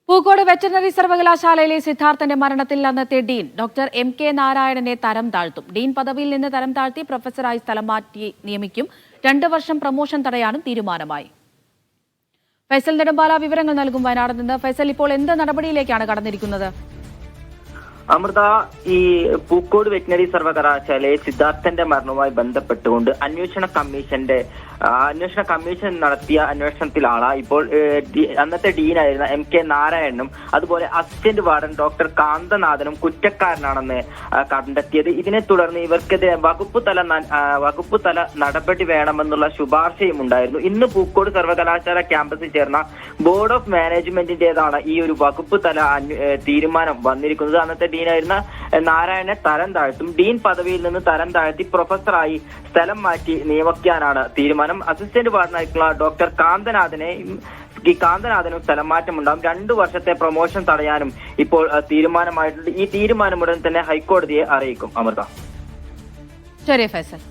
Pookode veterinary സർവകലാശാലയിലെ സിദ്ധാർത്ഥന്റെ മരണത്തിൽ അന്നത്തെ ഡീൻ ഡോക്ടർ MK നാരായണനെ തരം താഴ്ത്തും. ഡീൻ പദവിയിൽ നിന്ന് തരം താഴ്ത്തി പ്രൊഫസറായി സ്ഥലം മാറ്റി നിയമിക്കും. 2 വർഷം പ്രമോഷൻ തടയാനും തീരുമാനമായി. ഫൈസൽ നെടുമ്പാല വിവരങ്ങൾ നൽകും വയനാട് നിന്ന്. ഫൈസൽ, ഇപ്പോൾ എന്ത് നടപടിയിലേക്കാണ് കടന്നിരിക്കുന്നത്? അമൃത, ഈ പൂക്കോട് വെറ്റിനറി സർവകലാശാലയെ സിദ്ധാർത്ഥന്റെ മരണവുമായി ബന്ധപ്പെട്ടുകൊണ്ട് അന്വേഷണ കമ്മീഷൻ നടത്തിയ അന്വേഷണത്തിലാണ് ഇപ്പോൾ അന്നത്തെ ഡീനായിരുന്ന MK നാരായണനും അതുപോലെ അസിസ്റ്റന്റ് വാർഡൻ ഡോക്ടർ കാന്തനാഥനും കുറ്റക്കാരനാണെന്ന് കണ്ടെത്തിയത്. ഇതിനെ തുടർന്ന് ഇവർക്കെതിരെ വകുപ്പ് തല നടപടി വേണമെന്നുള്ള ശുപാർശയും ഉണ്ടായിരുന്നു. ഇന്ന് പൂക്കോട് സർവകലാശാല ക്യാമ്പസിൽ ചേർന്ന ബോർഡ് ഓഫ് മാനേജ്മെന്റിന്റേതാണ് ഈ ഒരു വകുപ്പ് തല തീരുമാനം വന്നിരിക്കുന്നത്. അന്നത്തെ ഡീനായിരുന്ന നാരായണനെ തരം താഴ്ത്തും. ഡീൻ പദവിയിൽ നിന്ന് തരം താഴ്ത്തി പ്രൊഫസറായി സ്ഥലം മാറ്റി നിയമിക്കാനാണ് തീരുമാനം. അസിസ്റ്റന്റ് വാർഡനായിട്ടുള്ള ഡോക്ടർ കാന്തനാഥനും സ്ഥലം മാറ്റമുണ്ടാകും. 2 വർഷത്തെ പ്രൊമോഷൻ തടയാനും ഇപ്പോൾ തീരുമാനമായിട്ടുണ്ട്. ഈ തീരുമാനം ഉടൻ തന്നെ ഹൈക്കോടതിയെ അറിയിക്കും. അമൃത. ശരി ഫൈസൽ.